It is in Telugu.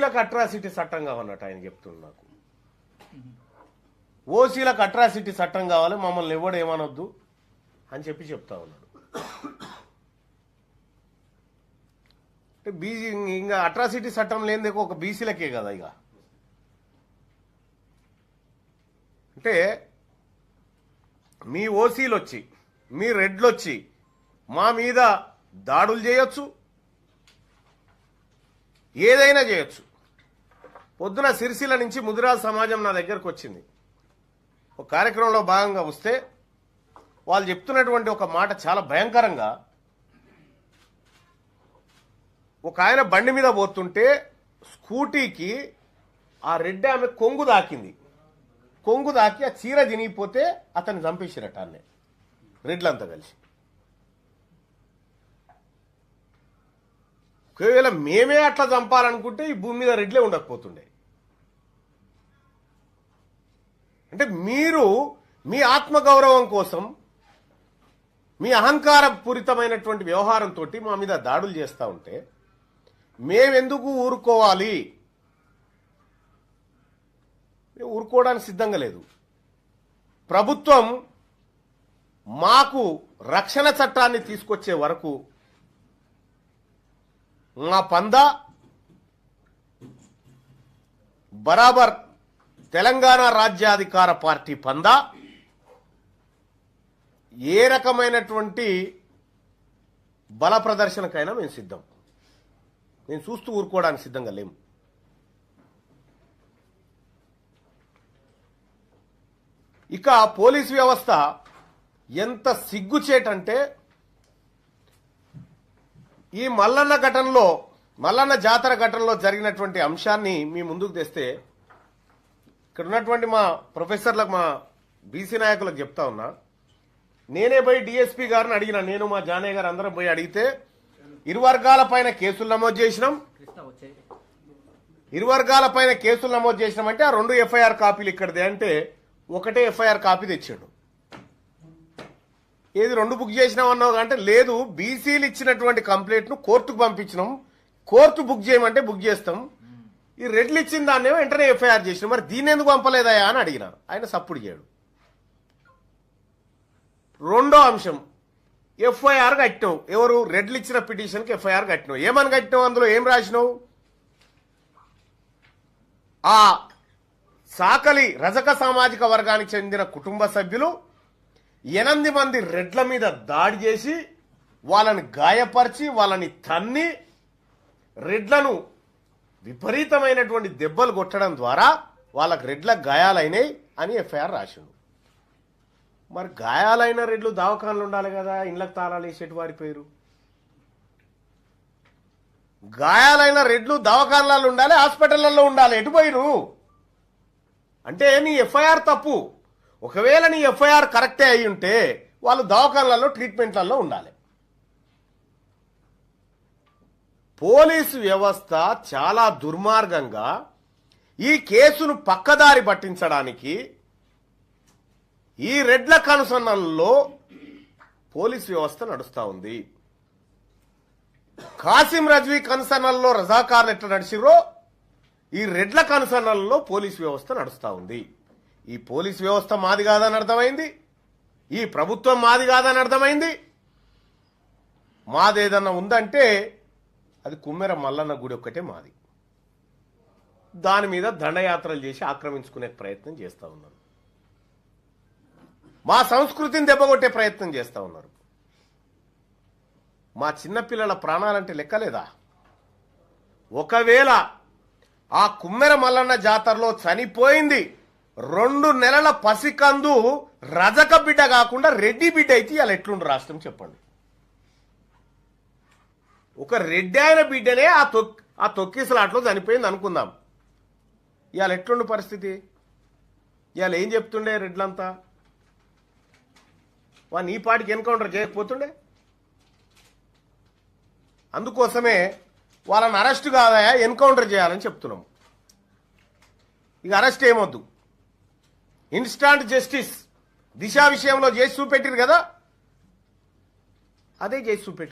ఓసీలకు అట్రాసిటీ చట్టం కావాలన్నట్టు ఆయన చెప్తున్నాడు. నాకు ఓసీలకు అట్రాసిటీ చట్టం కావాలి, మమ్మల్ని ఎవడు ఏమనొద్దు అని చెప్తా ఉన్నాడు. అంటే బీసీ ఇంకా అట్రాసిటీ చట్టం లేనిదే ఒక బీసీలకే కదా ఇక. అంటే మీ ఓసీలు వచ్చి మీ రెడ్లు వచ్చి మా మీద దాడులు చేయొచ్చు, ఏదైనా చేయొచ్చు. పొద్దున సిరిసిల్ల నుంచి ముదిరాజ్ సమాజం నా దగ్గరకు వచ్చింది. ఒక కార్యక్రమంలో భాగంగా వస్తే వాళ్ళు చెప్తున్నటువంటి ఒక మాట చాలా భయంకరంగా. ఒక ఆయన బండి మీద పోతుంటే స్కూటీకి ఆ రెడ్డి ఆమె కొంగు దాకింది. కొంగు దాకి ఆ చీర తినిగిపోతే అతన్ని చంపేసిరట అన్నే రెడ్లంతా కలిసి. ఒకవేళ మేమే అట్లా చంపాలనుకుంటే ఈ భూమి మీద రెడ్లే ఉండకపోతుండే. అంటే మీరు మీ ఆత్మగౌరవం కోసం మీ అహంకారపూరితమైనటువంటి వ్యవహారంతో మా మీద దాడులు చేస్తూ ఉంటే మేమెందుకు ఊరుకోవాలి? ఊరుకోవడానికి సిద్ధంగా లేదు. ప్రభుత్వం మాకు రక్షణ చట్టాన్ని తీసుకొచ్చే వరకు మా పందా బరాబర్ తెలంగాణ రాజ్యాధికార పార్టీ పందా ఏ రకమైనటువంటి బల ప్రదర్శనకైనా మేము సిద్ధం. నేను చూస్తూ ఊరుకోవడానికి సిద్ధంగా లేము. ఇక పోలీసు వ్యవస్థ ఎంత సిగ్గుచేటంటే ఈ మల్లన్న జాతర ఘటనలో జరిగినటువంటి అంశాన్ని మీ ముందుకు తెస్తే ఇక్కడ ఉన్నటువంటి మా ప్రొఫెసర్లకు మా బీసీ నాయకులకు చెప్తా ఉన్నా. నేనే పోయి డిఎస్పీ గారిని అడిగిన, నేను మా జానయ్య గారు అందరం పోయి అడిగితే ఇరు వర్గాల పైన కేసులు నమోదు చేసినాం. అంటే ఆ 2 ఎఫ్ఐఆర్ కాపీలు ఇక్కడదే అంటే ఒకటే ఎఫ్ఐఆర్ కాపీ తెచ్చాడు. ఏది 2 బుక్ చేసినామన్నావు అంటే లేదు, బీసీలు ఇచ్చినటువంటి కంప్లైంట్ ను కోర్టుకు పంపించినాం, కోర్టు బుక్ చేయమంటే బుక్ చేస్తాం. ఈ రెడ్లు ఇచ్చిన దాన్నేమో వెంటనే ఎఫ్ఐఆర్ చేసినాం, మరి దీన్ని ఎందుకు పంపలేదయా అని అడిగిన. ఆయన సప్పుడు చేయడు. రెండో అంశం, ఎఫ్ఐఆర్ కట్టినావు. ఎవరు? రెడ్లు ఇచ్చిన పిటిషన్కి ఎఫ్ఐఆర్ కట్టినావు. ఏమని కట్టినావు? అందులో ఏం రాసినావు? ఆ సాకలి రజక సామాజిక వర్గానికి చెందిన కుటుంబ సభ్యులు 8 మంది రెడ్ల మీద దాడి చేసి వాళ్ళని గాయపరిచి వాళ్ళని తన్ని రెడ్లను విపరీతమైనటువంటి దెబ్బలు కొట్టడం ద్వారా వాళ్ళకి రెడ్ల గాయాలైనాయి అని ఎఫ్ఐఆర్ రాసిండు. మరి గాయాలైన రెడ్లు దవాఖానలు ఉండాలి కదా, ఇండ్లకు తాళాలు వేసేటి వారి పేరు. గాయాలైన రెడ్లు దవాఖానలలో ఉండాలి, హాస్పిటళ్లలో ఉండాలి. ఎటు పోయిరు అంటే నీ ఎఫ్ఐఆర్ తప్పు. ఒకవేళ నీ ఎఫ్ఐఆర్ కరెక్టే అయి ఉంటే వాళ్ళు దవాఖానలలో ట్రీట్మెంట్లలో ఉండాలి. పోలీసు వ్యవస్థ చాలా దుర్మార్గంగా ఈ కేసును పక్కదారి పట్టించడానికి ఈ రెడ్ల కనుసన్నల్లో పోలీసు వ్యవస్థ నడుస్తూ ఉంది. కాసిం రజ్వీ కనుసన్నల్లో రజాకార్లు ఎట్లా నడిచిరో ఈ రెడ్ల కనుసన్నల్లో పోలీసు వ్యవస్థ నడుస్తూ ఉంది. ఈ పోలీసు వ్యవస్థ మాది కాదని అర్థమైంది, ఈ ప్రభుత్వం మాది కాదని అర్థమైంది. మాదేదన్నా ఉందంటే అది కుమ్మెర మల్లన్న గుడి ఒక్కటే మాది. దాని మీద దండయాత్రలు చేసి ఆక్రమించుకునే ప్రయత్నం చేస్తూ ఉన్నారు. మా సంస్కృతిని దెబ్బకొట్టే ప్రయత్నం చేస్తూ ఉన్నారు. మా చిన్నపిల్లల ప్రాణాలంటే లెక్కలేదా? ఒకవేళ ఆ కుమ్మెర మల్లన్న జాతరలో చనిపోయింది 2 నెలల పసికందు రజక బిడ్డ కాకుండా రెడ్డి బిడ్డ అయితే ఇవాళ ఎట్లుండు రాష్ట్రం చెప్పండి. ఒక రెడ్డి ఆయన బిడ్డనే ఆ తొక్కిసలాట్లో చనిపోయింది అనుకుందాం. ఇవాళ ఎట్లుండు పరిస్థితి? ఇవాళ ఏం చెప్తుండే రెడ్లంతా? వాడిని ఈ పాటికి ఎన్కౌంటర్ చేయకపోతుండే. అందుకోసమే వాళ్ళని అరెస్ట్ కాదయా, ఎన్కౌంటర్ చేయాలని చెప్తున్నాం. ఇక అరెస్ట్ ఏమొద్దు, ఇన్స్టాంట్ జస్టిస్ దిశ విషయంలో చేసి చూపెట్టిరు కదా, అదే చేసి చూపెట్టి